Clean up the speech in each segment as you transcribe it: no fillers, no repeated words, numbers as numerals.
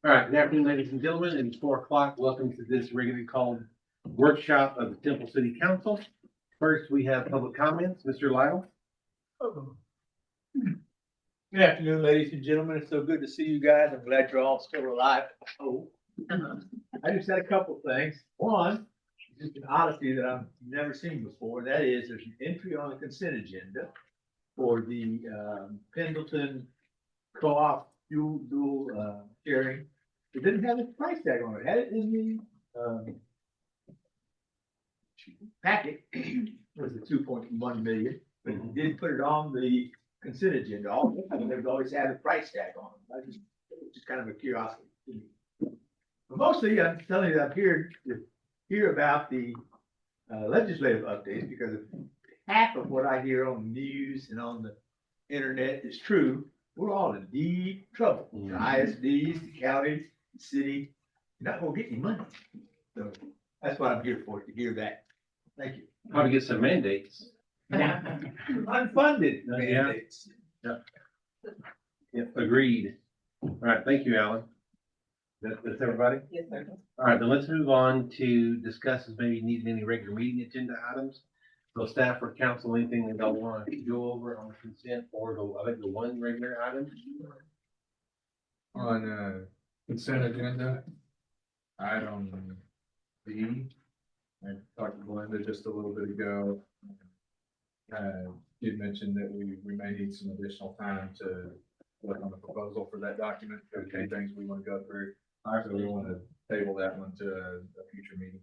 All right, good afternoon, ladies and gentlemen. It's 4 o'clock. Welcome to this regularly called workshop of the Temple City Council. First, we have public comments. Mr. Lyle. Good afternoon, ladies and gentlemen. It's so good to see you guys. I'm glad you're all still alive. Oh, I just had a couple things. One, just an oddity that I've never seen before. That is, there's an entry on the consent agenda for the Pendleton Co-op dual sharing. It didn't have a price tag on it. It had it in the packet. It was the 2.1 million, but it did put it on the consent agenda. All they've always had a price tag on them. It's just kind of a curiosity to me. But mostly, I'm telling you, I'm here to hear about the legislative updates because half of what I hear on the news and on the internet is true. We're all in deep trouble. The ISDs, the counties, the city, you're not gonna get any money. So that's what I'm here for, to hear that. Thank you. Probably get some mandates. Unfunded Yeah. mandates. Yep, agreed. All right, thank you, Alan. That's everybody? Yes, sir. All right, then let's move on to discuss if maybe needing any regular meeting agenda items. So staff or council, anything that they'll want to go over on consent or the one regular item? On consent agenda, item B, I talked to Belinda just a little bit ago. Did mention that we may need some additional time to work on the proposal for that document. Okay, things we want to go through. So we want to table that one to a future meeting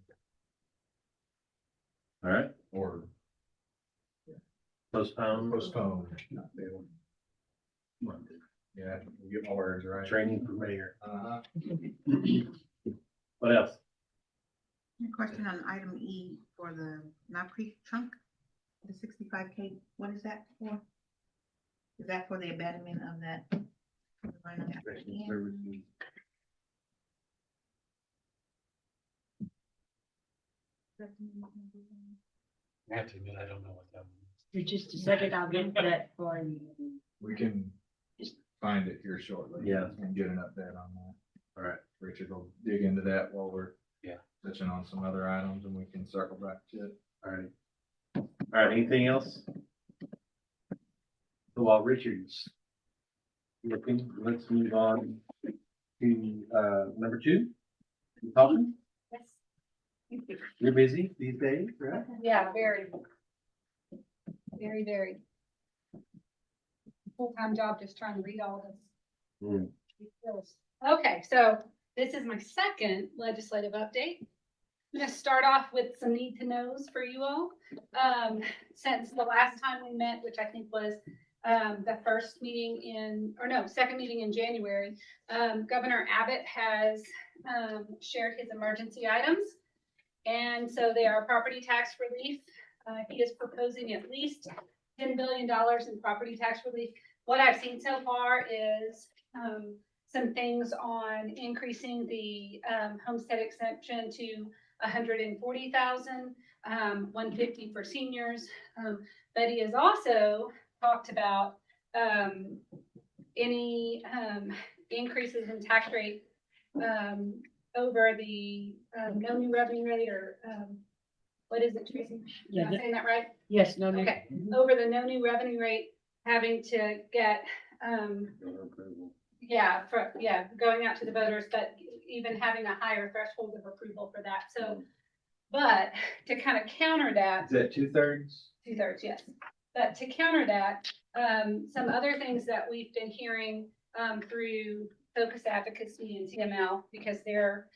All right, or postpone. postpone. Not table. Yeah, you get my words right. Training for mayor. Uh-huh. What else? Question on item E for the Knob Creek trunk, the 65K, what is that for? Is that for the abandonment of that? I have to admit, I don't know what that means. For just a second, I'll get that for you. We can find it here shortly. Yeah. And get an update on that. All right. Richard will dig into that while we're Yeah. touching on some other items and we can circle back to it. All right. All right, anything else? So while Richard's looking, let's move on to number 2. Talking, you're busy these days, right? Yeah, very. Very, very. Full-time job just trying to read all this. Mm. Okay, so this is my second legislative update. I'm gonna start off with some need to knows for you all. Since the last time we met, which I think was the first meeting second meeting in January, Governor Abbott has shared his emergency items. And so they are property tax relief. He is proposing at least $10 billion in property tax relief. What I've seen so far is some things on increasing the homestead exemption to $140,000, $150 for seniors. But he has also talked about any increases in tax rate over the no new revenue rate or what is it, Tracy? Am I saying that right? Yes, no, Okay, over the no new revenue rate, having to get, going out to the voters, but even having a higher threshold of approval for that. So, but to kind of counter that, Is that 2/3? 2/3, yes. But to counter that, some other things that we've been hearing through Focus Advocacy and TML, because they're,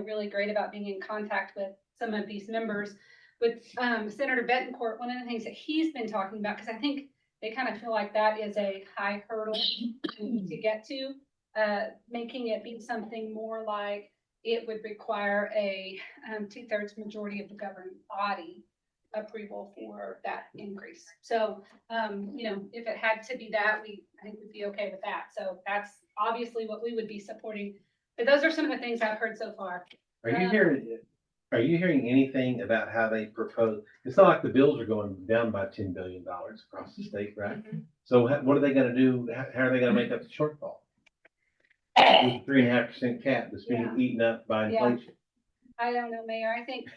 really great about being in contact with some of these members. With Senator Bettencourt, one of the things that he's been talking about, because I think they kind of feel like that is a high hurdle to get to, making it be something more like it would require a 2/3 majority of the governing body approval for that increase. So, if it had to be that, I think we'd be okay with that. So that's obviously what we would be supporting. But those are some of the things I've heard so far. Are you hearing anything about how they propose? It's not like the bills are going down by $10 billion across the state, right? Mhm. So what are they gonna do? How are they gonna make up the shortfall? with 3.5% cap that's being Yeah. eaten up by Yeah. inflation. I don't know, Mayor. I think,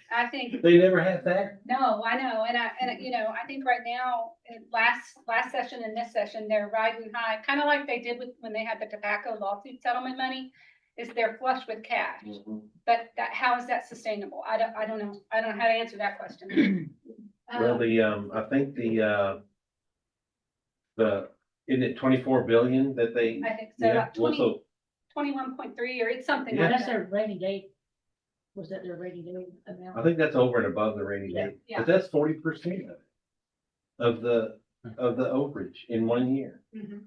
They never had that. no, I know. And you know, I think right now, last session and this session, they're riding high, kind of like they did with, when they had the tobacco lawsuit settlement money, is they're flush with cash. But how is that sustainable? I don't know. I don't know how to answer that question. Well, I think isn't it 24 billion that they? I think so, Yeah, like well, so 21.3 or it's something Yeah. like That's that. their rainy day. Was that their rainy day amount? I think that's over and above the rainy day, Yeah. but that's 40% of the overage in 1 year. Mhm.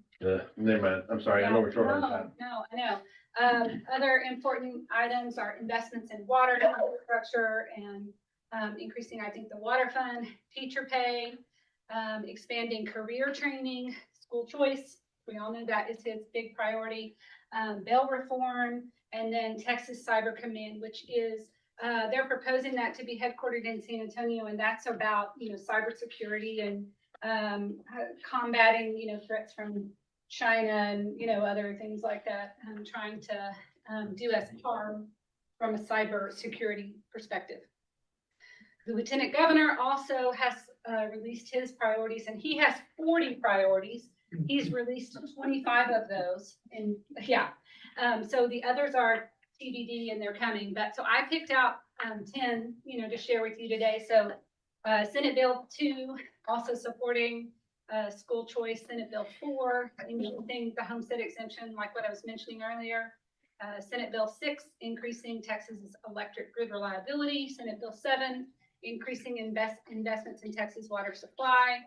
Never mind, I'm sorry, I know we're short on No, time. no, I know. Other important items are investments in water infrastructure and increasing, I think, the water fund, teacher pay, expanding career training, school choice. We all know that is his big priority. Bail reform, and then Texas Cyber Command, which is, they're proposing that to be headquartered in San Antonio, and that's about, you know, cybersecurity and combating, you know, threats from China and, you know, other things like that, trying to do us harm from a cyber security perspective. The Lieutenant Governor also has released his priorities, and he has 40 priorities. He's released 25 of those, and yeah. So the others are TBD and they're coming, but so I picked out 10, you know, to share with you today. So Senate Bill 2, also supporting school choice. Senate Bill 4, increasing the homestead exemption, like what I was mentioning earlier. Senate Bill 6, increasing Texas's electric grid reliability. Senate Bill 7, increasing investments in Texas water supply.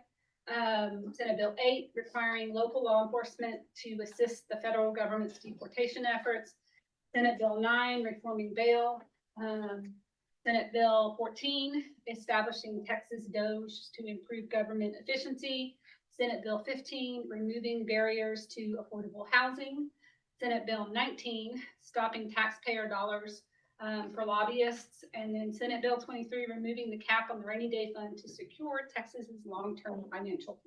Senate Bill 8, requiring local law enforcement to assist the federal government's deportation efforts. Senate Bill 9, reforming bail. Senate Bill 14, establishing Texas DOJ to improve government efficiency. Senate Bill 15, removing barriers to affordable housing. Senate Bill 19, stopping taxpayer dollars for lobbyists. And then Senate Bill 23, removing the cap on the rainy day fund to secure Texas's long-term financial.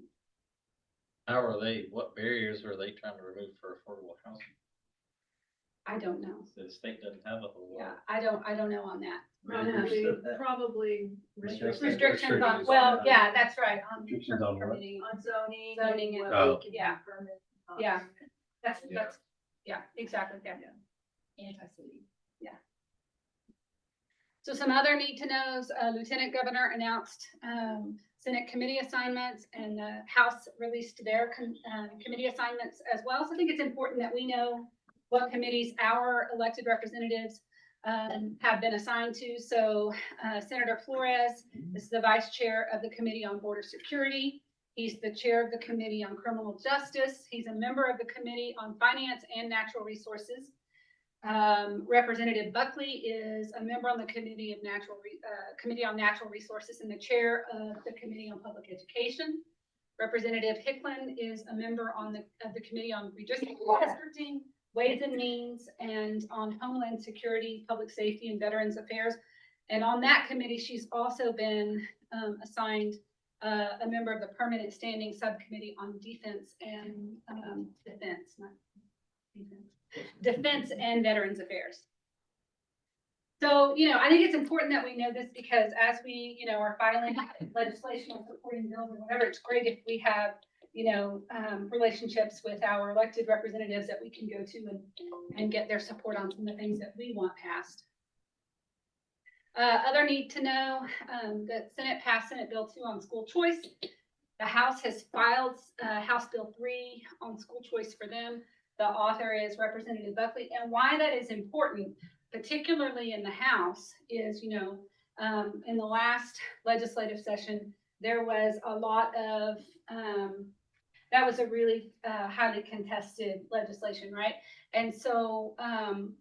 What barriers are they trying to remove for affordable housing? I don't know. The state doesn't have a whole Yeah, lot. I don't know on that. Probably Restrictions on, well, yeah, that's right. Restrictions on what? Permitting. on zoning. Zoning and- what Oh. we can Yeah. permit, Yeah. permit. That's, yeah, exactly, yeah. Anti-city. So some other need to knows, Lieutenant Governor announced Senate committee assignments, and the House released their committee assignments as well. So I think it's important that we know what committees our elected representatives have been assigned to. So Senator Flores is the vice chair of the Committee on Border Security. He's the chair of the Committee on Criminal Justice. He's a member of the Committee on Finance and Natural Resources. Representative Buckley is a member on the Committee on Natural Resources and the chair of the Committee on Public Education. Representative Hicklin is a member of the Committee on Redistricting, Ways and Means, and on Homeland Security, Public Safety, and Veterans Affairs. And on that committee, she's also been assigned a member of the Permanent Standing Subcommittee on Defense and Defense and Veterans Affairs. So, you know, I think it's important that we know this, because as we, you know, are filing legislation or supporting bills or whatever, it's great if we have, you know, relationships with our elected representatives that we can go to and get their support on some of the things that we want passed. Other need to know, that Senate passed Senate Bill 2 on school choice. The House has filed House Bill 3 on school choice for them. The author is Representative Buckley. And why that is important, particularly in the House, is, you know, in the last legislative session, there was a lot of, that was a really highly contested legislation, right? And so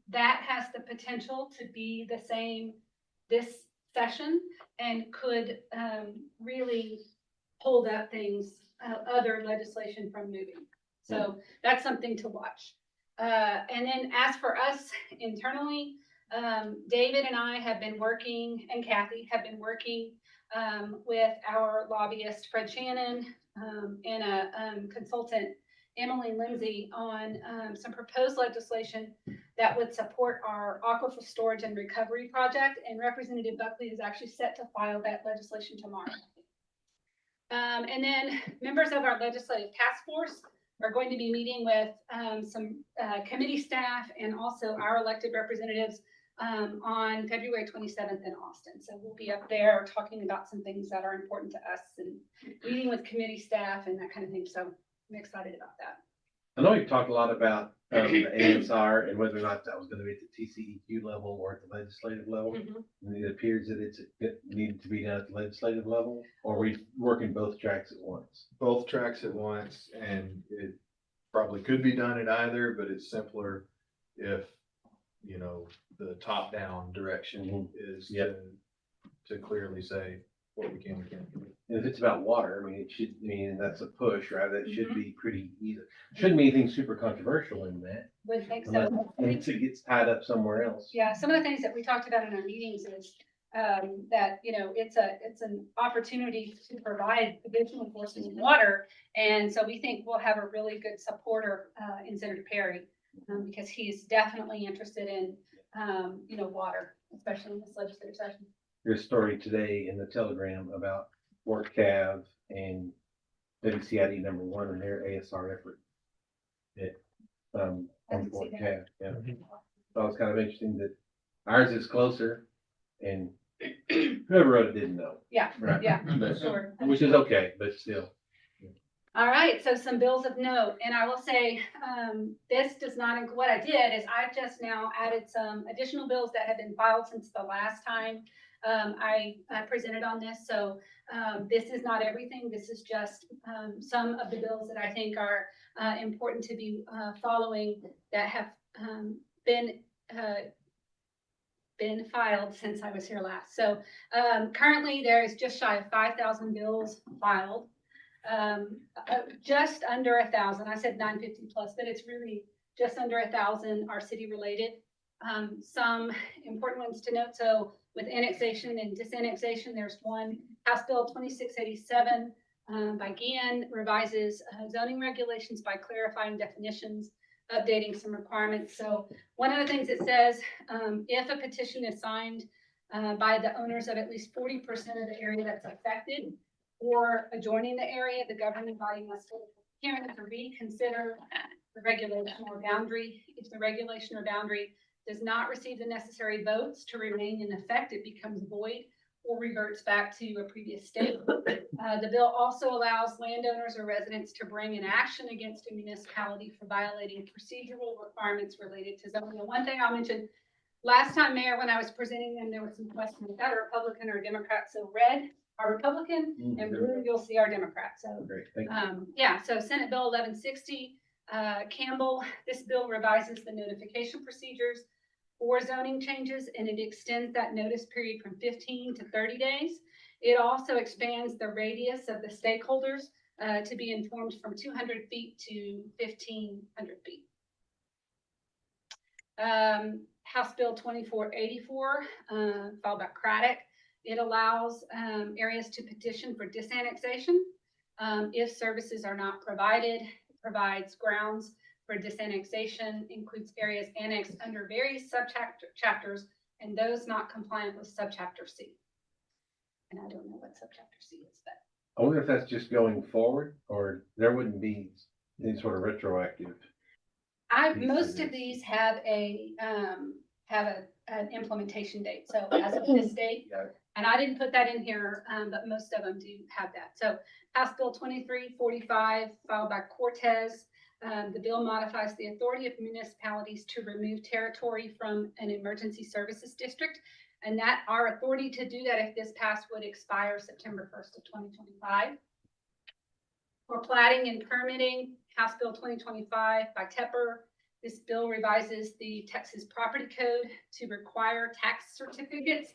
that has the potential to be the same this session, and could really hold up things, other legislation from moving. So that's something to watch. And then as for us internally, David and I have been working, and Kathy have been working with our lobbyist, Fred Shannon, and a consultant Emily Lindsay on some proposed legislation that would support our aquifer storage and recovery project, and Representative Buckley is actually set to file that legislation tomorrow. And then members of our legislative task force are going to be meeting with some committee staff and also our elected representatives on February 27th in Austin. So we'll be up there talking about some things that are important to us and meeting with committee staff and that kind of thing. So I'm excited about that. I know you've talked a lot about the ASR and whether or not that was gonna be at the TCEQ level or at the legislative level. Mhm. And it appears that it needed to be done at the legislative level, or we working both tracks at once. Both tracks at once, and it probably could be done at either, but it's simpler if, you know, the top-down direction is Yep. to clearly say what we can and can't do. And if it's about water, I mean, it should, I mean, that's a push, right? That should be pretty easy. Shouldn't be anything super controversial in that, Would think unless so. unless it gets tied up somewhere else. Yeah, some of the things that we talked about in our meetings is that, you know, it's an opportunity to provide additional sources of water. And so we think we'll have a really good supporter in Senator Perry because he's definitely interested in, you know, water, especially in this legislative session. There's a story today in the Telegram about Fort Cav and WCID #1 and their ASR effort. I On didn't Fort see Cav, yeah. So it's kind of interesting that ours is closer and whoever wrote it didn't know. Yeah, Right. yeah, for sure. Which is okay, but still. All right, so some bills of note, and I will say, this does not include, what I did is I've just now added some additional bills that have been filed since the last time I presented on this. So this is not everything. This is just some of the bills that I think are important to be following that have been filed since I was here last. So currently there is just shy of 5,000 bills filed. Just under 1,000. I said 950 plus, but it's really just under 1,000 are city related. Some important ones to note. So with annexation and disannexation, there's one House Bill 2687 by Gann revises zoning regulations by clarifying definitions, updating some requirements. So one of the things it says, if a petition is signed by the owners of at least 40% of the area that's affected, or adjoining the area, the governing body must hold a hearing to reconsider the regulation or boundary. If the regulation or boundary does not receive the necessary votes to remain in effect, it becomes void or reverts back to a previous state. The bill also allows landowners or residents to bring an action against a municipality for violating procedural requirements related to zoning. And one thing I'll mention, last time, Mayor, when I was presenting them, there was some question, is that a Republican or a Democrat? So red are Republican and blue, you'll see our Democrat. So Great, thank you. yeah, so Senate Bill 1160, Campbell, this bill revises the notification procedures for zoning changes, and it extends that notice period from 15 to 30 days. It also expands the radius of the stakeholders to be informed from 200 feet to 1,500 feet. House Bill 2484, filed by Craddock. It allows areas to petition for disannexation if services are not provided. It provides grounds for disannexation, includes areas annexed under various subchapters and those not compliant with subchapter C. And I don't know what subchapter C is, but I wonder if that's just going forward, or there wouldn't be any sort of retroactive. most of these have an implementation date. So as of this date, Got it. and I didn't put that in here, but most of them do have that. So House Bill 2345, filed by Cortez. The bill modifies the authority of municipalities to remove territory from an emergency services district. And that our authority to do that, if this passed, would expire September 1st of 2025. For plating and permitting, House Bill 2025 by Tepper. This bill revises the Texas Property Code to require tax certificates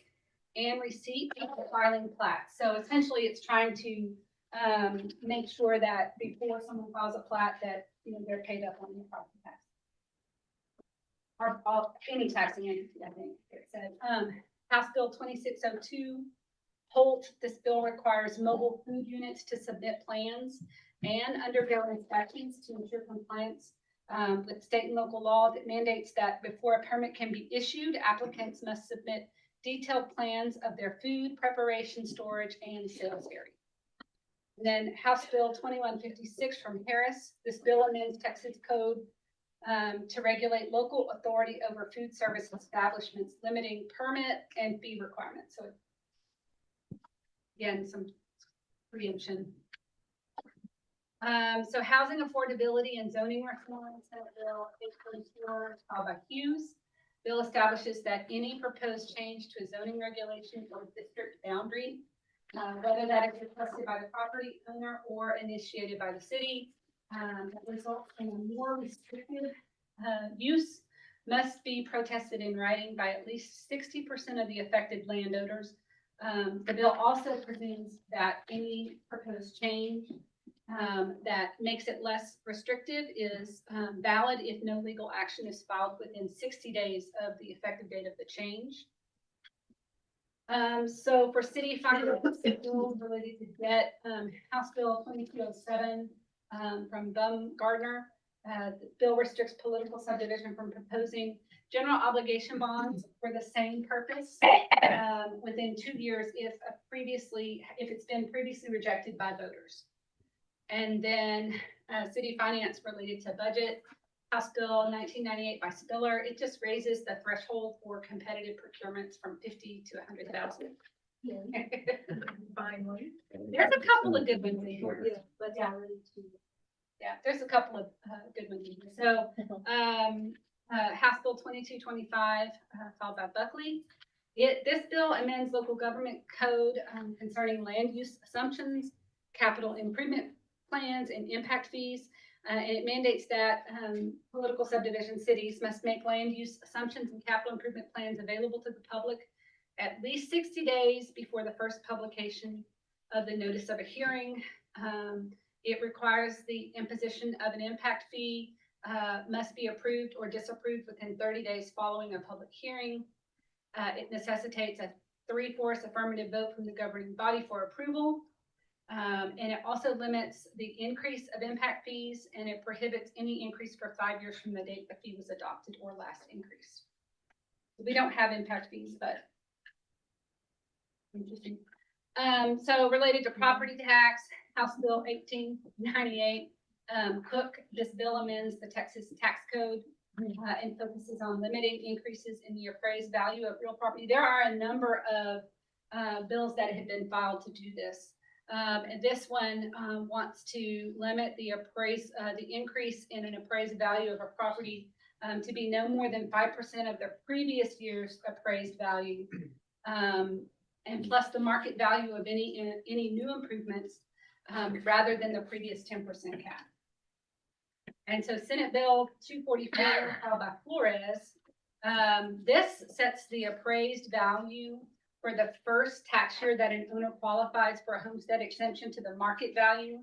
and receipt for filing plats. So essentially, it's trying to make sure that before someone files a plat, that they're paid up on their property tax, or any taxing entity. I think it said. House Bill 2602, Holt. This bill requires mobile food units to submit plans and under building statutes to ensure compliance with state and local law that mandates that before a permit can be issued, applicants must submit detailed plans of their food preparation, storage, and sales area. And then House Bill 2156 from Harris. This bill amends Texas Code to regulate local authority over food service establishments, limiting permit and fee requirements. So again, some preemption. So housing affordability and zoning reform, Senate Bill 824, filed by Hughes. Bill establishes that any proposed change to a zoning regulation or district boundary, whether that is requested by the property owner or initiated by the city, that results in a more restrictive use, must be protested in writing by at least 60% of the affected landowners. The bill also presumes that any proposed change that makes it less restrictive is valid if no legal action is filed within 60 days of the effective date of the change. So for city finance, bills related to debt, House Bill 2207 from Gardner. The bill restricts political subdivision from proposing general obligation bonds for the same purpose within 2 years if it's been previously rejected by voters. And then city finance related to budget, House Bill 1998 by Spiller. It just raises the threshold for competitive procurements from 50 to 100,000. Finally. There's a couple of good ones in here. Yeah, but yeah, ready to. Yeah, there's a couple of good ones in here. So, House Bill 2225, filed by Buckley. This bill amends local government code concerning land use assumptions, capital improvement plans, and impact fees. And it mandates that political subdivision cities must make land use assumptions and capital improvement plans available to the public at least 60 days before the first publication of the notice of a hearing. It requires the imposition of an impact fee must be approved or disapproved within 30 days following a public hearing. It necessitates a 3/4 affirmative vote from the governing body for approval. And it also limits the increase of impact fees, and it prohibits any increase for 5 years from the date the fee was adopted or last increased. We don't have impact fees, but interesting. So related to property tax, House Bill 1898, Cook, this bill amends the Texas tax code and focuses on limiting increases in the appraised value of real property. There are a number of bills that have been filed to do this. And this one wants to limit the increase in an appraised value of a property to be no more than 5% of the previous year's appraised value, and plus the market value of any new improvements, rather than the previous 10% cap. And so Senate Bill 244, filed by Flores, this sets the appraised value for the first tax year that an owner qualifies for a homestead exemption to the market value.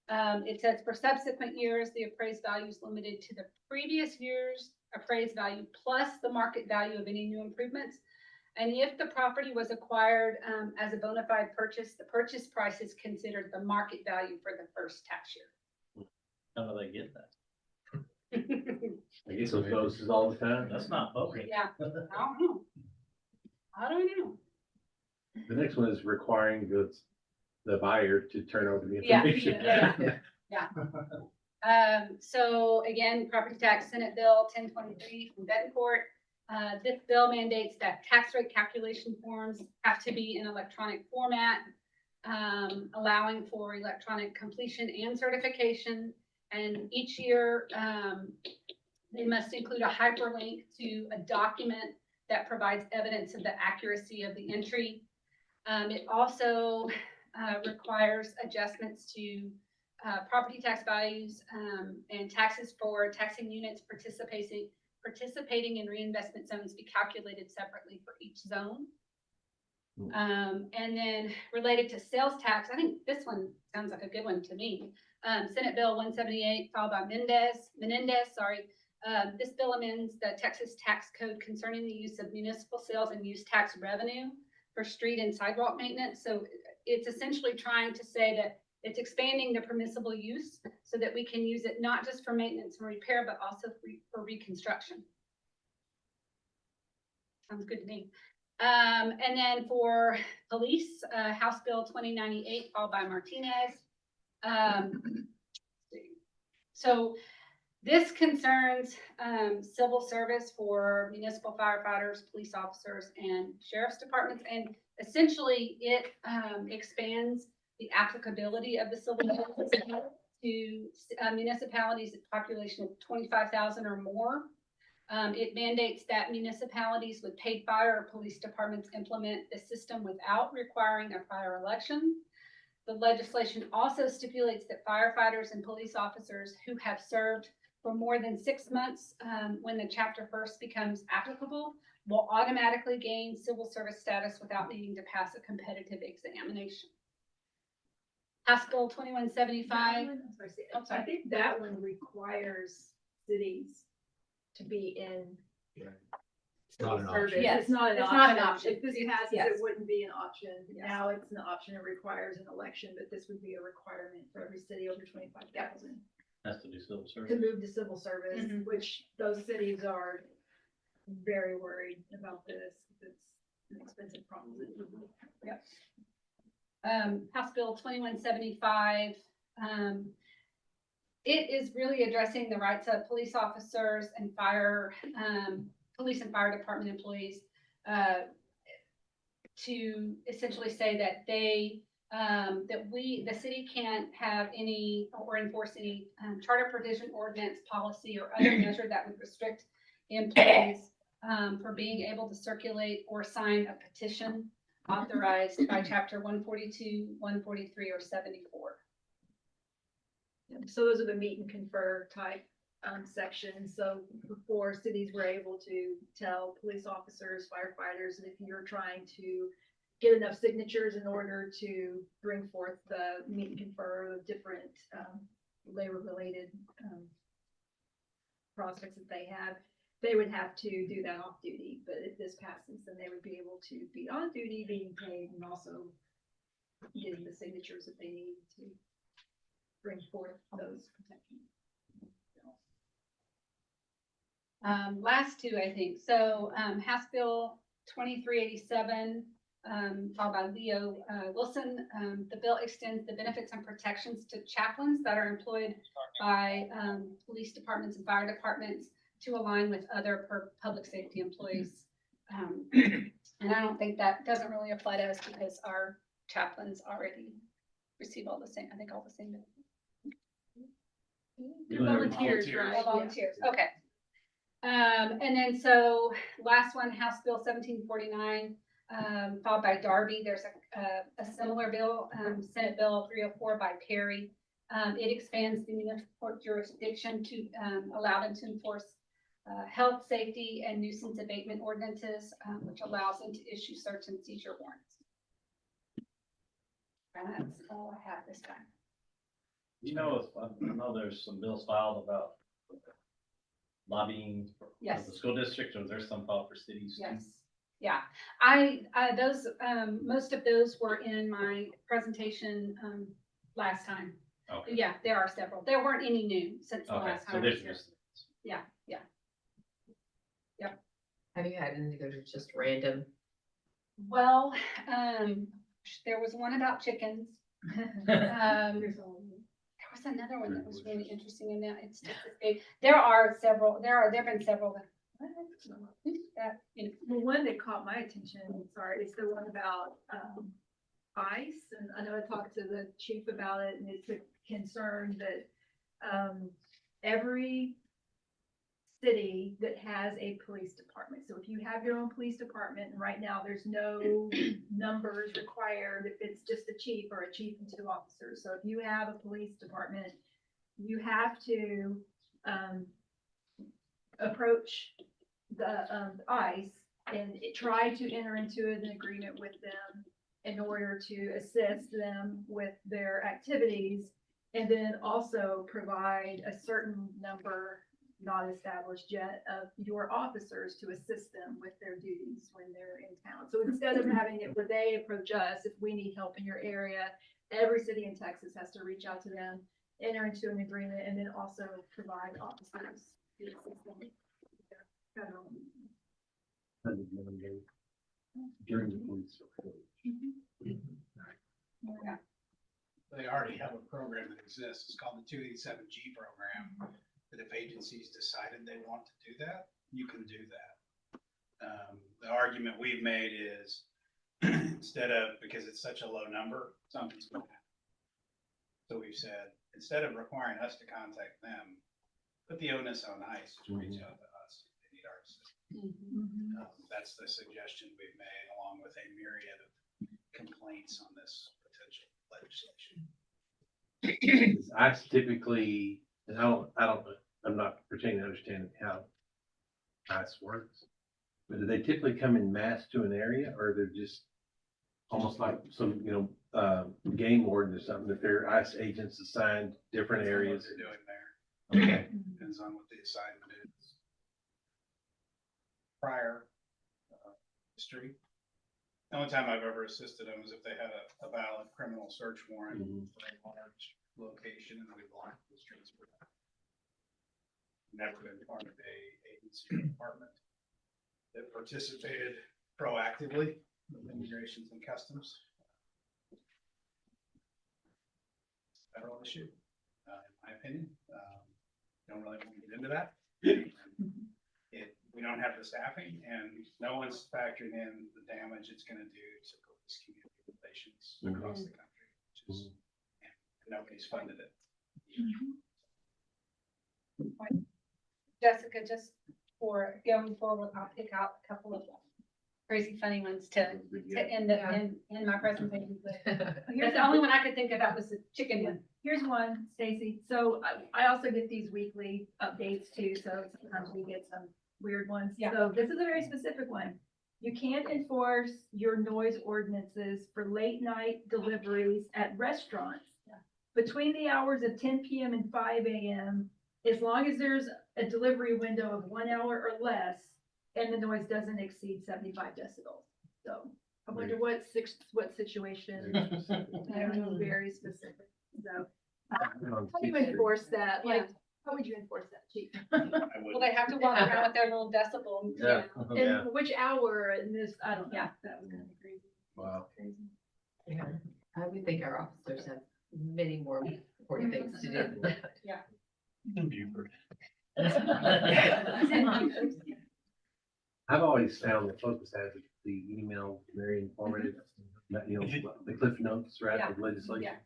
It says for subsequent years, the appraised value is limited to the previous year's appraised value plus the market value of any new improvements. And if the property was acquired as a bona fide purchase, the purchase price is considered the market value for the first tax year. How do they get that? I guess those notices all the time. That's not voting. Yeah, I don't know. I don't know. The next one is requiring the buyer to turn over the Yeah, information. So again, property tax, Senate Bill 1023 from Betancourt. This bill mandates that tax rate calculation forms have to be in electronic format, allowing for electronic completion and certification. And each year, they must include a hyperlink to a document that provides evidence of the accuracy of the entry. It also requires adjustments to property tax values and taxes for taxing units participating in reinvestment zones be calculated separately for each zone. And then related to sales tax, I think this one sounds like a good one to me. Senate Bill 178, filed by Menendez. This bill amends the Texas tax code concerning the use of municipal sales and use tax revenue for street and sidewalk maintenance. So it's essentially trying to say that It's expanding the permissible use so that we can use it not just for maintenance and repair, but also for reconstruction. Sounds good to me. And then for police, House Bill 2098, followed by Martinez. So this concerns civil service for municipal firefighters, police officers, and sheriff's departments. And essentially, it expands the applicability of the civil service to municipalities with population of 25,000 or more. It mandates that municipalities with paid fire or police departments implement the system without requiring a prior election. The legislation also stipulates that firefighters and police officers who have served for more than 6 months when the chapter first becomes applicable will automatically gain civil service status without needing to pass a competitive examination. House Bill 2175. I think that one requires cities to be in It's not an service. option. Yes, It's not an it's option. not an option. If this passes, Yes. it wouldn't be an option. Yes. Now it's an option. It requires an election, but this would be a requirement for every city over 25,000 Has to do civil to service. move to civil service, Mhm. which those cities are very worried about this. It's an expensive proposition. Yep. House Bill 2175. It is really addressing the rights of police officers and police and fire department employees to essentially say that the city can't have any or enforce any charter provision, ordinance, policy, or other measure that would restrict employees for being able to circulate or sign a petition authorized by chapter 142, 143, or 74. So those are the meet and confer type sections. So before, cities were able to tell police officers, firefighters, that if you're trying to get enough signatures in order to bring forth the meet and confer of different labor related projects that they have, they would have to do that off duty. But if this passes, then they would be able to be on duty, being paid, and also getting the signatures that they need to bring forth those protections. Last two, I think. So House Bill 2387, followed by Leo Wilson. The bill extends the benefits and protections to chaplains that are employed by police departments and fire departments to align with other public safety employees. And I don't think that doesn't really apply to us because our chaplains already receive all the same, I think all the same benefits. They're volunteers, right? All volunteers, okay. And then so last one, House Bill 1749, followed by Darby. There's a similar bill, Senate Bill 304 by Perry. It expands the municipal jurisdiction to allow them to enforce health, safety, and nuisance abatement ordinances, which allows them to issue search and seizure warrants. And that's all I have this time. You know, I know there's some bills filed about lobbying for Yes. the school district, or there's some filed for cities. too? Yes, yeah. Those, most of those were in my presentation, last time. Okay. Yeah, there are several. There weren't any new since the Okay, last so time. I there's was here. just. Yeah. Have you had any that are just random? Well, there was one about chickens. There was another one that was really interesting in that it's just, there have been several. That, you know, Well, one that caught my attention, sorry, is the one about ICE, and I know I talked to the chief about it, and it's a concern that every city that has a police department, so if you have your own police department, and right now there's no numbers required if it's just a chief or a chief and 2 officers, so if you have a police department, you have to approach the ICE and try to enter into an agreement with them in order to assist them with their activities, and then also provide a certain number, not established yet, of your officers to assist them with their duties when they're in town. So instead of having it where they approach us, if we need help in your area, every city in Texas has to reach out to them, enter into an agreement, and then also provide officers. to assist them with their federal needs. During the police. They already have a program that exists. It's called the 287G program. That if agencies decided they want to do that, you can do that. The argument we've made is instead of, because it's such a low number, something's going to happen. So we've said, instead of requiring us to contact them, put the onus on ICE to reach out to us if they need our assistance. That's the suggestion we've made, along with a myriad of complaints on this potential legislation. I typically, and I'm not pretending to understand how ICE works. But do they typically come in mass to an area, or they're just almost like some, game warden or something, that they're ICE agents assigned different areas? What they're doing there. Okay. Depends on what the assignment is. Prior history. The only time I've ever assisted them is if they had a valid criminal search warrant for a large location and we blocked the streets for that. Never been part of a agency or department that participated proactively with immigrations and customs. Federal issue, in my opinion. Don't really want to get into that. We don't have the staffing, and no one's factoring in the damage it's going to do to police community relations across the country. And nobody's funded it. Jessica, just for going forward, I'll pick out a couple of crazy funny ones to end my presentation with. Here's the only one I could think about was the chicken one. Here's one, Stacy. So I also get these weekly updates too, so sometimes we get some weird ones. Yeah. So this is a very specific one. You can't enforce your noise ordinances for late night deliveries at restaurants between the hours of 10 p.m. and 5 a.m. as long as there's a delivery window of 1 hour or less and the noise doesn't exceed 75 decibels. So I wonder what situation. I don't know, very specific. So how do you enforce that? Like, how would you enforce that, Chief? Well, they have to walk around with their little decibel. Yeah. And which hour and this, I don't know. That was kind of crazy. Wow. Crazy. Yeah, I would think our officers have many more important things to do than that. In Buford. I've always found the focus advocacy email very informative, the cliff notes, right, of legislation. Yeah.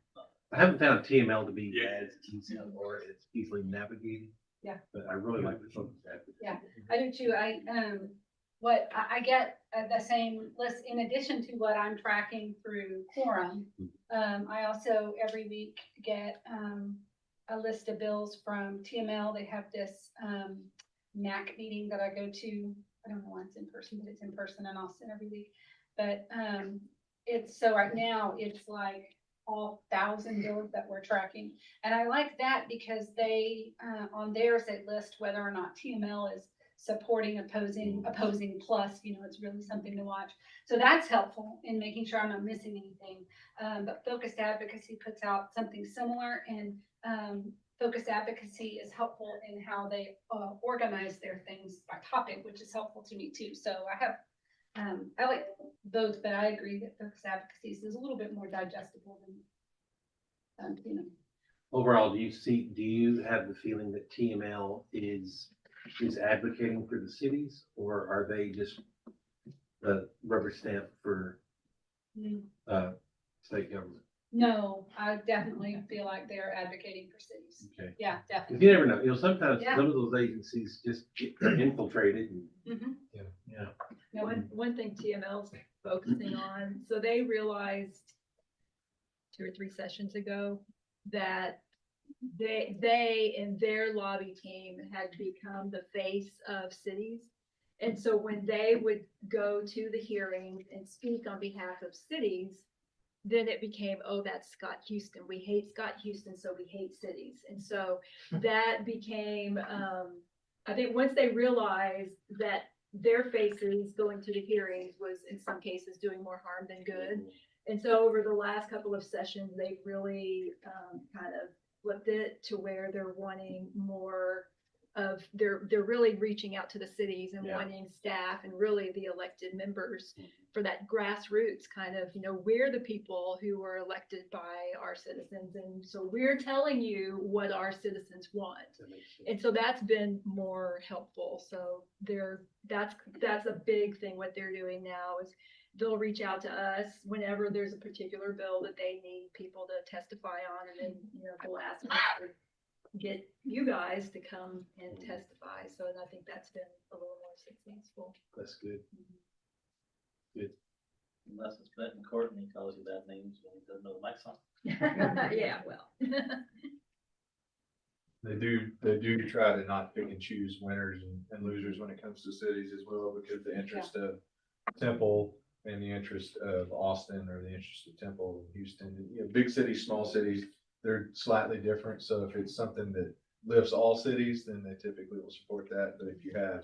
I haven't found TML to be as easy or as easily navigated. Yeah. But I really like the focus advocacy. Yeah. I do too. I get the same list in addition to what I'm tracking through Quorum. I also every week get a list of bills from TML. They have this NAC meeting that I go to. I don't know why it's in person, but it's in person in Austin every week. But it's so right now it's like all 1,000 bills that we're tracking. And I like that because they on theirs they list whether or not TML is supporting opposing plus, it's really something to watch. So that's helpful in making sure I'm not missing anything. But Focused Advocacy puts out something similar, and Focused Advocacy is helpful in how they organize their things by topic, which is helpful to me too. So I like both, but I agree that Focused Advocacy is a little bit more digestible than, Overall, do you have the feeling that TML is advocating for the cities, or are they just the rubber stamp for state government? No, I definitely feel like they're advocating for cities. Okay. Yeah, 'Cause definitely. you never know, sometimes Yeah. some of those agencies just are infiltrated and, Mhm. yeah. One thing TML's focusing on, so they realized 2 or 3 sessions ago that they and their lobby team had become the face of cities. And so when they would go to the hearings and speak on behalf of cities, then it became, oh, that's Scott Houston. We hate Scott Houston, so we hate cities. And so that became, I think once they realized that their faces going to the hearings was in some cases doing more harm than good. And so over the last couple of sessions, they've really kind of flipped it to where they're wanting more of, they're really reaching out to the cities and Yeah. wanting staff and really the elected members for that grassroots kind of, we're the people who are elected by our citizens. And so we're telling you what our citizens want. That makes sense. And so that's been more helpful. So that's a big thing. What they're doing now is they'll reach out to us whenever there's a particular bill that they need people to testify on. And then, they'll ask us to get you guys to come and testify. So I think that's been a little more successful. That's good. Unless it's bet in court and he calls you bad names when he doesn't know the mic's on. Yeah, well. They do try to not pick and choose winners and losers when it comes to cities as well, because the interest of Temple and the interest of Austin or the interest of Temple and Houston, big cities, small cities, they're slightly different. So if it's something that lifts all cities, then they typically will support that. But if you have,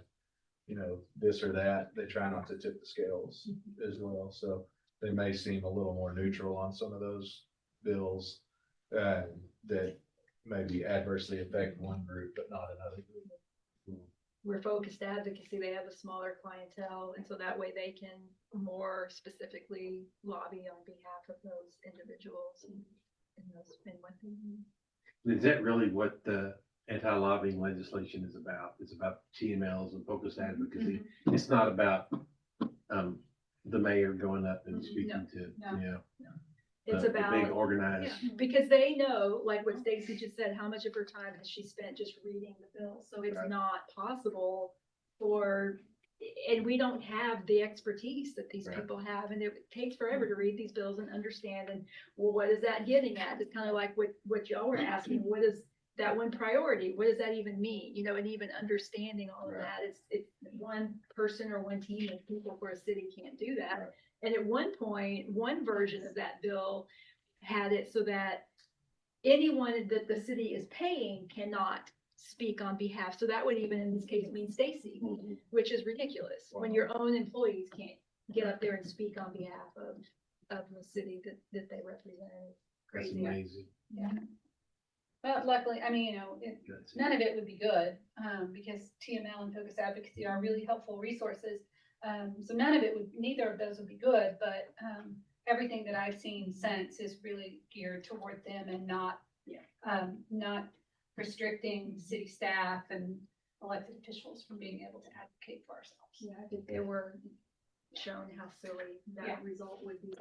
this or that, they try not to tip the scales as well. So they may seem a little more neutral on some of those bills that maybe adversely affect one group, but not another group. We're focused advocacy. They have a smaller clientele. And so that way they can more specifically lobby on behalf of those individuals and what they need. Is that really what the anti-lobbying legislation is about? It's about TMLs and focused advocacy. It's not about the mayor going up and speaking to, It's the about big organized. because they know, like what Stacy just said, how much of her time has she spent just reading the bill? So it's Right. not possible and we don't have the expertise that these Right. people have, and it takes forever to read these bills and understand. And well, what is that getting at? It's kind of like what y'all were asking. What is that one priority? What does that even mean? And even understanding all of Right. that. It's one person or one team of people for a city can't do that. Right. And at one point, one version of that bill had it so that anyone that the city is paying cannot speak on behalf. So that would even in this case mean Stacy, which is ridiculous. When your own employees can't get up there and speak on behalf of the city that they represent. It's That's crazy. amazing. But luckily, I mean, That's it. none of it would be good, because TML and Focus Advocacy are really helpful resources. So none of it neither of those would be good, but, everything that I've seen since is really geared toward them and not restricting city staff and elected officials from being able to advocate for ourselves. Yeah, I think they were shown how silly that result would be.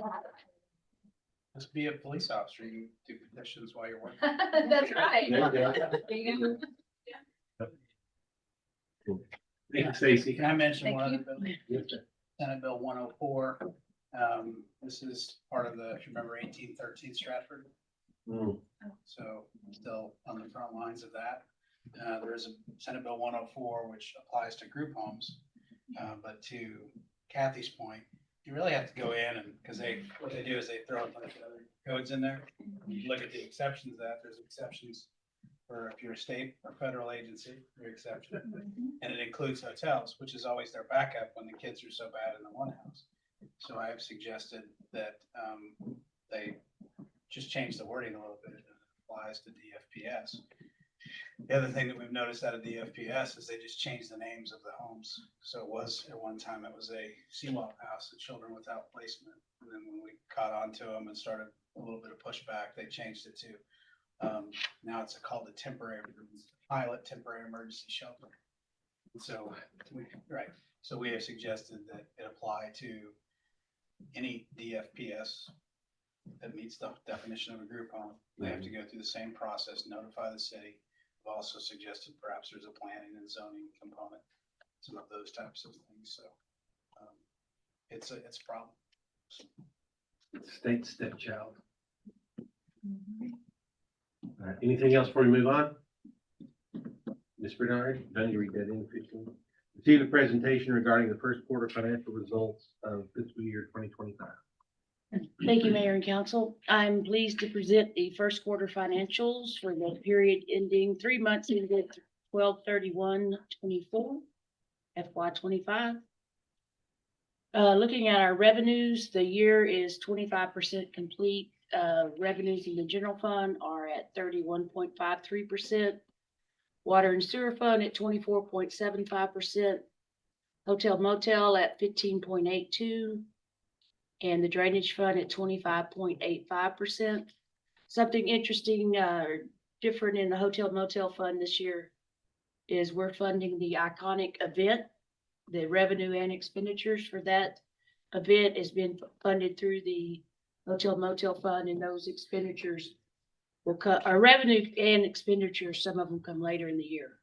Just be a police officer, you do petitions while you're working. That's right. There you go. Thank you, Stacy. Can I mention Thank one you. other bill? Yes, sir. Senate Bill 104. This is part of the, if you remember 1813 Stratford. Mm. So still on the front lines of that. There is a Senate Bill 104, which applies to group homes. But to Kathy's point, you really have to go in and, because what they do is they throw a bunch of other codes in there. You look at the exceptions of that, there's exceptions for if you're a state or federal agency, your exception. And it includes hotels, which is always their backup when the kids are so bad in the one house. So I have suggested that they just change the wording a little bit. It applies to DFPS. The other thing that we've noticed out of DFPS is they just changed the names of the homes. So it was, at one time, it was a CWAP house, a children without placement. And then when we caught on to them and started a little bit of pushback, they changed it to, now it's called a pilot temporary emergency shelter. And so, so we have suggested that it apply to any DFPS that meets the definition of a group home. They have to go through the same process, notify the city. We've also suggested perhaps there's a planning and zoning component, some of those types of things. So it's a problem. State stepchild. All right, anything else before we move on? Ms. Bernard, done you read that in, Christine? Receive a presentation regarding the first quarter financial results of fiscal year 2025. Thank you, Mayor and Council. I'm pleased to present the first quarter financials for the period ending 3 months ended 12/31/24, FY 25. Looking at our revenues, the year is 25% complete. Revenues in the general fund are at 31.53%. Water and sewer fund at 24.75%. Hotel motel at 15.82%. And the drainage fund at 25.85%. Something interesting, different in the hotel motel fund this year is we're funding the iconic event. The revenue and expenditures for that event has been funded through the hotel motel fund, and those expenditures will cut our revenue and expenditures. Some of them come later in the year.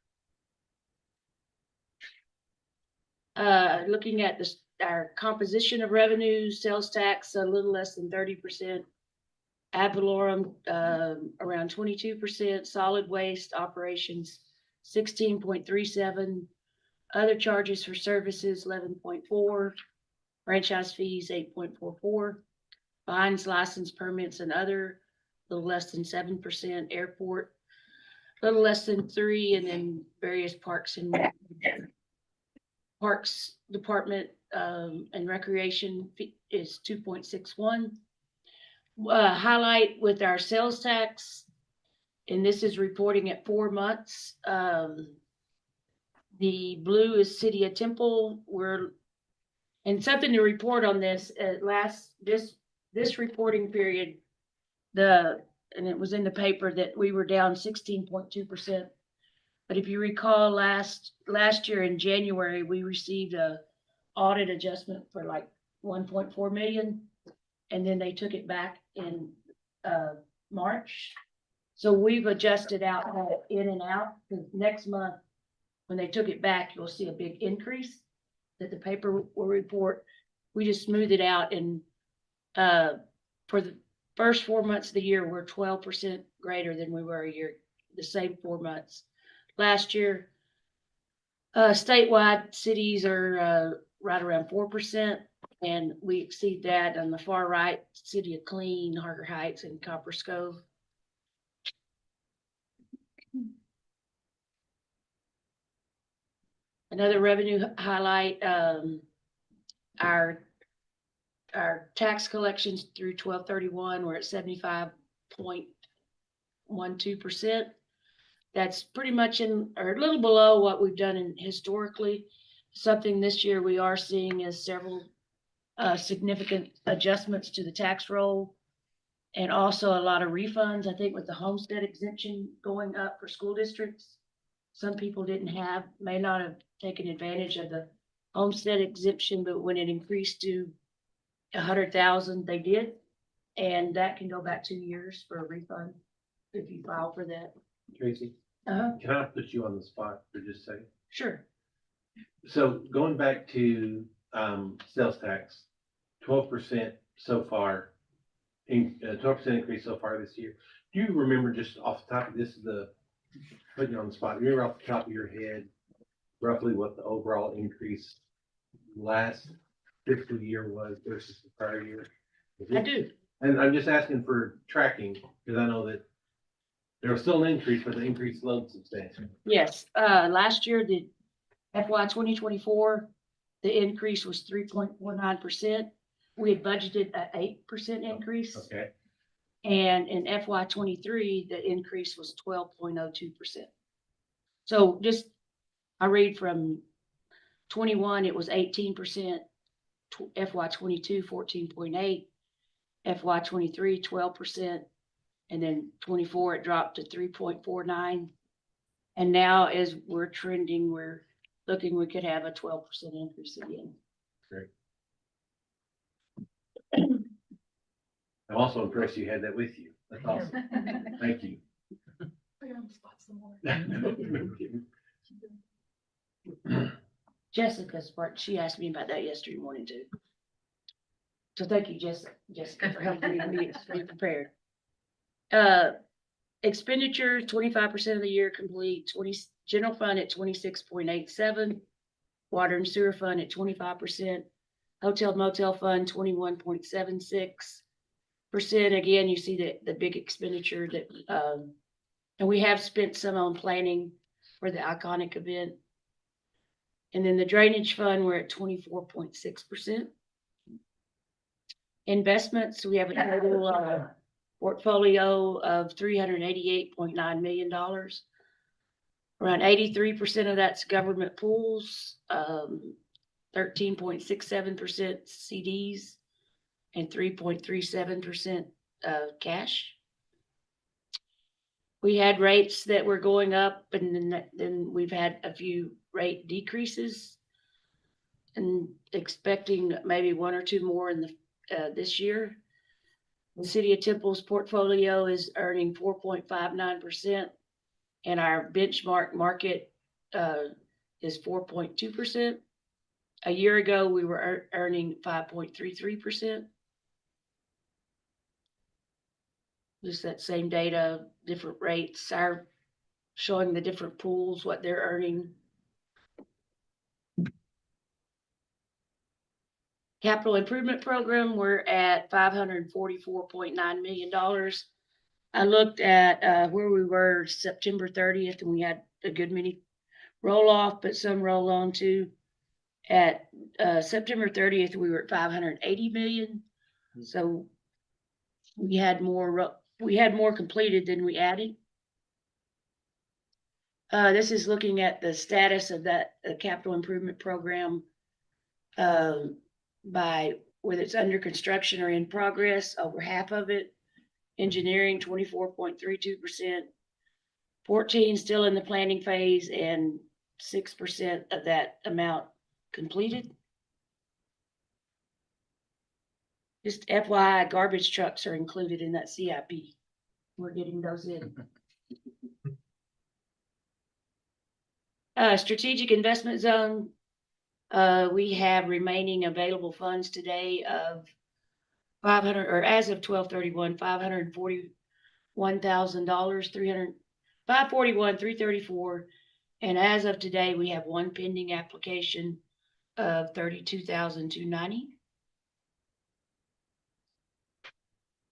Looking at this, our composition of revenues, sales tax, a little less than 30%. Ad valorem, around 22%, solid waste operations, 16.37%, other charges for services, 11.4%, franchise fees, 8.44%, fines, license permits and other, a little less than 7%, airport, a little less than 3%, and then various parks and parks department, and recreation is 2.61%. Highlight with our sales tax, and this is reporting at 4 months. The blue is City of Temple. And something to report on this, this reporting period, and it was in the paper that we were down 16.2%. But if you recall last year in January, we received a audit adjustment for like 1.4 million. And then they took it back in March. So we've adjusted out in and out, because next month, when they took it back, you'll see a big increase that the paper will report. We just smoothed it out, and for the first 4 months of the year, we're 12% greater than we were the same 4 months last year. Statewide cities are right around 4%, and we exceed that on the far right, City of Clean, Harker Heights, and Copper Scove. Another revenue highlight, our tax collections through 12/31, we're at 75.12%. That's pretty much or a little below what we've done historically. Something this year we are seeing is several significant adjustments to the tax roll, and also a lot of refunds. I think with the homestead exemption going up for school districts, some people may not have taken advantage of the homestead exemption, but when it increased to 100,000, they did. And that can go back 2 years for a refund if you file for that. Tracy, can I put you on the spot for just a second? Sure. So going back to sales tax, 12% so far, 12% increase so far this year. Do you remember, just off the top of this, putting you on the spot, remember off the top of your head roughly what the overall increase last fiscal year was versus the prior year? I do. And I'm just asking for tracking, because I know that there was still an increase, but the increase slowed substantially. Yes, last year, the FY 2024, the increase was 3.49%. We had budgeted an 8% increase. Okay. And in FY 23, the increase was 12.02%. So I read from 21, it was 18%, FY 22, 14.8, FY 23, 12%, and then 24, it dropped to 3.49. And now as we're trending, we're looking, we could have a 12% increase again. Great. I'm also impressed you had that with you. That's awesome. Thank you. Put her on the spot some more. Jessica's part, she asked me about that yesterday morning too. So thank you, Jessica, for helping me be prepared. Expenditures, 25% of the year complete, general fund at 26.87, water and sewer fund at 25%, hotel motel fund 21.76%. Again, you see the big expenditure that, and we have spent some on planning for the iconic event. And then the drainage fund, we're at 24.6%. Investments, we have a total, portfolio of $388.9 million. Around 83% of that's government pools, 13.67% CDs, and 3.37% cash. We had rates that were going up, and then we've had a few rate decreases, and expecting maybe one or two more in the this year. The City of Temple's portfolio is earning 4.59%, and our benchmark market is 4.2%. A year ago, we were earning 5.33%. Just that same data, different rates, are showing the different pools, what they're earning. Capital improvement program, we're at $544.9 million. I looked at where we were September 30th, and we had a good many roll off, but some roll on too. At September 30th, we were at 580 million. So we had more completed than we added. This is looking at the status of that capital improvement program by whether it's under construction or in progress, over half of it. Engineering, 24.32%. 14 still in the planning phase, and 6% of that amount completed. Just FYI, garbage trucks are included in that CIP. We're getting those in. Strategic investment zone. We have remaining available funds today of 500, or as of 12/31, $541,000, $541,334, and as of today, we have one pending application of $32,290.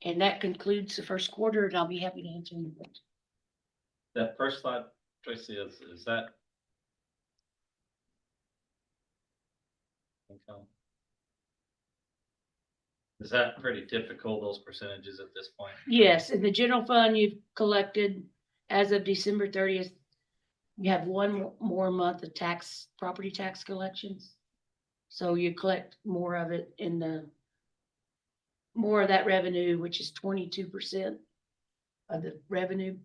And that concludes the first quarter, and I'll be happy to answer any questions. That first slide, Tracy, is that? Income? Is that pretty typical, those percentages at this point? Yes, in the general fund, you've collected, as of December 30th, you have one more month of property tax collections. So you collect more of it more of that revenue, which is 22% of the revenue.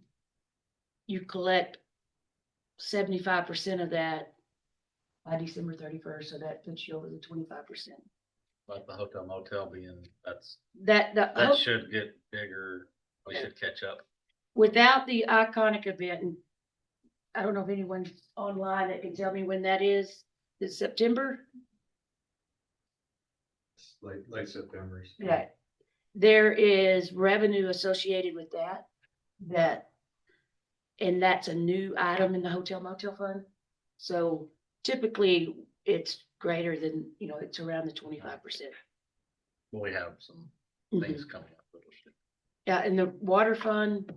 You collect 75% of that by December 31st, so that puts you over the 25%. Like the hotel motel that That should get bigger, we should catch up. without the iconic event, and I don't know if anyone's online that can tell me when that is. It's September? Late September. Yeah. There is revenue associated with that, and that's a new item in the hotel motel fund. So typically it's greater than, it's around the 25%. We have some things coming up. Yeah, and the water fund,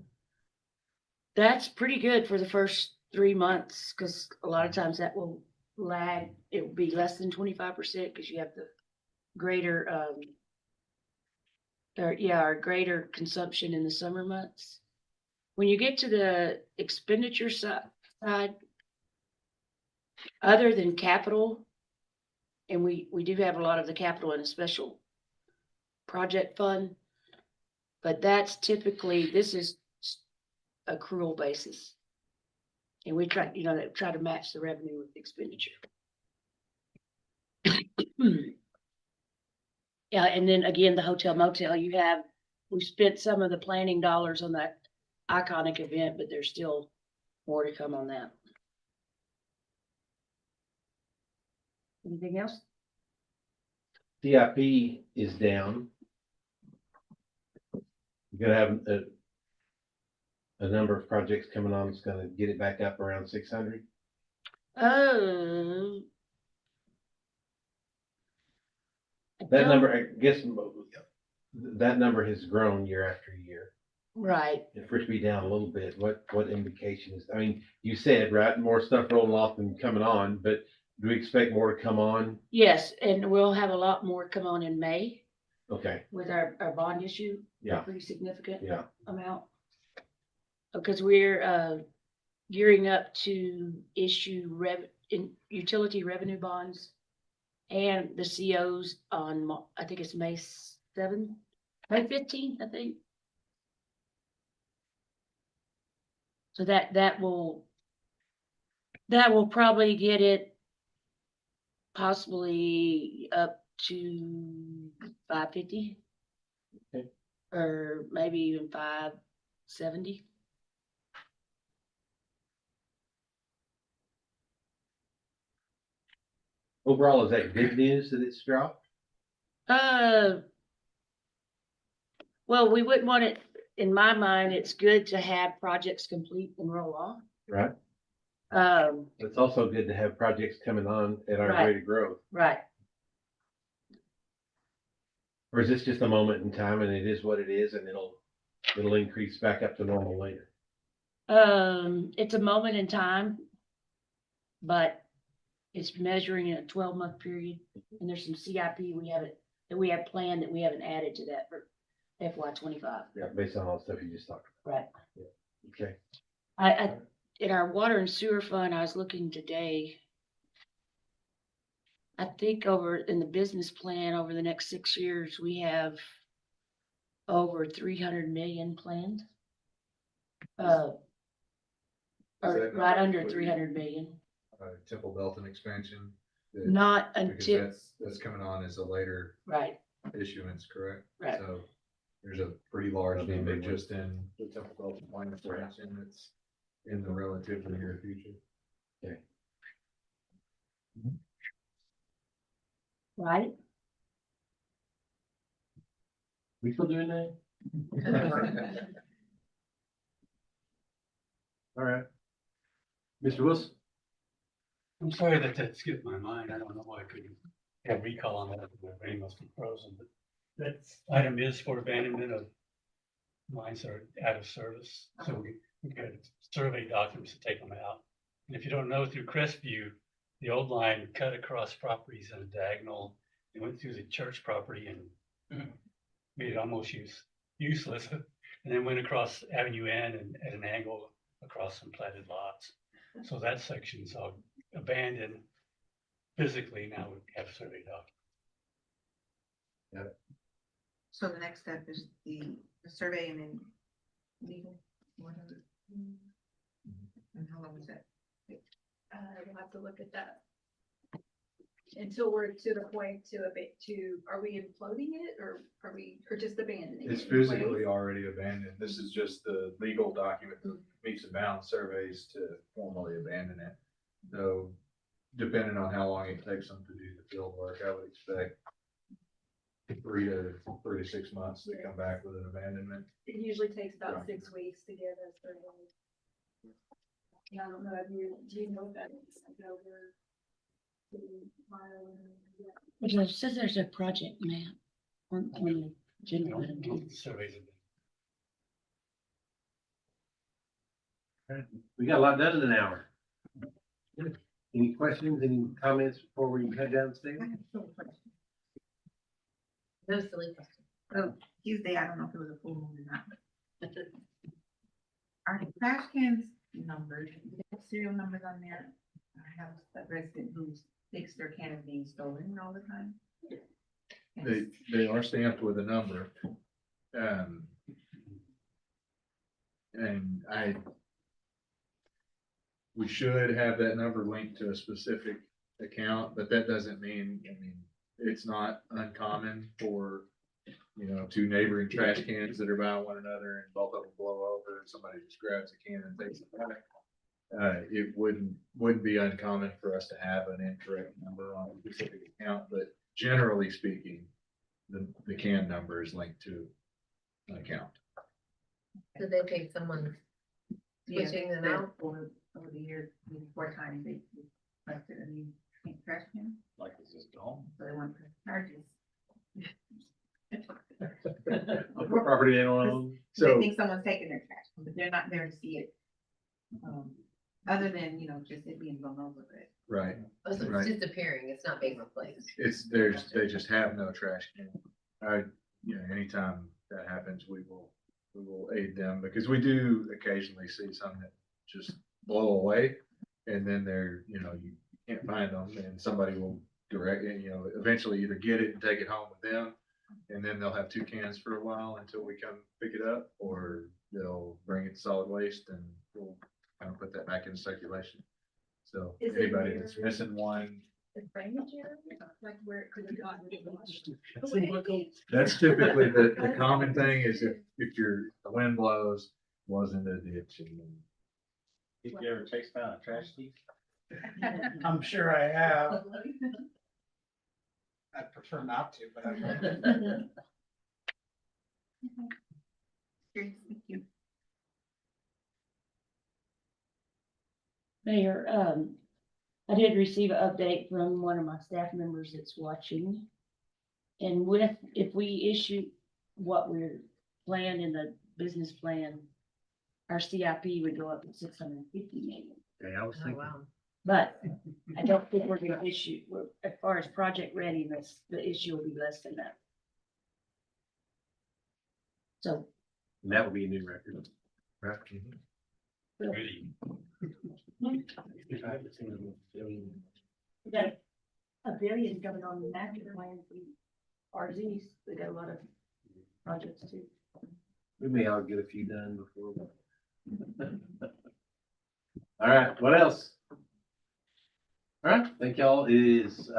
that's pretty good for the first 3 months, because a lot of times that will lag. It will be less than 25% because you have the greater, our greater consumption in the summer months. When you get to the expenditure side, other than capital, and we do have a lot of the capital in a special project fund, but that's typically, this is accrual basis. And we try to match the revenue with the expenditure. Yeah, and then again, the hotel motel, we spent some of the planning dollars on that iconic event, but there's still more to come on that. Anything else? CIP is down. You're gonna have a number of projects coming on that's gonna get it back up around 600. Oh. That number, I guess, that number has grown year after year. Right. If we're to be down a little bit, what indication is, I mean, you said, right, more stuff rolling off than coming on, but do we expect more to come on? Yes, and we'll have a lot more come on in May. Okay, with our bond issue. Yeah. Pretty significant yeah, amount. Because we're gearing up to issue utility revenue bonds and the COs on, I think it's May 7th, May 15th, I think. So that will probably get it possibly up to 550. Okay. Or maybe even 570. overall, is that good news that it's dropped? Well, we wouldn't want it, in my mind, it's good to have projects complete and roll off. Right. Um, It's also good to have projects coming on at our Right. rate of growth. right. Or is this just a moment in time and it is what it is and it'll increase back up to normal later? It's a moment in time, but it's measuring in a 12-month period. And there's some CIP that we have planned that we haven't added to that for FY25. Yeah, based on all the stuff you just talked Right. about. Okay. I, in our water and sewer fund, I was looking today. I think over in the business plan over the next 6 years, we have over 300 million planned. Or that right under including- 300 million. Temple Belton expansion. that- Not Because until, that's coming on as a later right, issuance, correct? Right. So there's a pretty large That'd be a number big one. just in the Temple Belton line expansion that's in the relatively near future. right? We still doing that? All right. Mr. Wilson? I'm sorry that skipped my mind. I don't know why I couldn't have recall on that. My brain must be frozen, but that item is for abandonment of lines that are out of service. So we got survey documents to take them out. And if you don't know, through Crestview, the old line cut across properties on a diagonal. It went through the church property and made it almost useless. And then went across Avenue N and at an angle across some platted lots. So that section's all abandoned physically. Now we have survey documents. So the next step is the survey and then legal, whatever. And how long is that? We'll have to look at that. Until we're to the point are we imploding it or or just abandoning it? It's physically already abandoned. This is just the legal document that meets the bound surveys to formally abandon it. So depending on how long it takes them to do the field work, I would expect 3 to 6 months to come back with an abandonment. It usually takes about Right. 6 weeks to get a survey. Yeah, I don't know if do you know what that is? Like over the mile and- It says there's a project map on the general. Surveys have been We got a lot done in an hour. Any questions, any comments before we head downstairs? I have a question. No silly question. Oh, Tuesday, I don't know if it was a full moon or not. Are the trash cans numbered? Do they have serial numbers on there? I have a resident who thinks their can is being stolen all the time. They are stamped with a number. And we should have that number linked to a specific account, but that doesn't mean, it's not uncommon for, 2 neighboring trash cans that are by one another and both of them blow over and somebody just grabs a can and takes it back. It wouldn't be uncommon for us to have an incorrect number on a specific account, but generally speaking, the can number is linked to an account. Do they think someone's Yeah, switching them that out? over the years, 4 times they requested a new trash can, like it's just gone. so they want to charges. Property they don't own. They So, think someone's taking their trash, but they're not there to see it. Other than, just it being blown over, but. right, Oh, so Right. it's disappearing, it's not being replaced. they just have no trash can. you know, anytime that happens, we will aid them, because we do occasionally see some that just blow away. And then they're, you know, you can't find them, and somebody will direct, you know, eventually either get it and take it home with them. And then they'll have two cans for a while until we come pick it up, or they'll bring it to solid waste and we'll kind of put that back in circulation. So Is it anybody that's near- missing one, The drainage area, like where it could have gotten washed. that's typically the common thing is if the wind blows, was in the ditch and then. Did you ever chase down a trash thief? I'm sure I have. I'd prefer not to, but I. Great, thank you. Mayor, I did receive an update from one of my staff members that's watching. And if we issue what we're planned in the business plan, our CIP would go up to 650 million. Yeah, I was Oh, thinking. wow. But I don't think we're gonna issue, as far as project readiness, the issue will be less than that. So, And that would be a new record. Right. Really. we got $1 billion coming on the master plan for RZs. We got a lot of projects too. We may all get a few done before. All right, what else? All right, thank y'all. It is,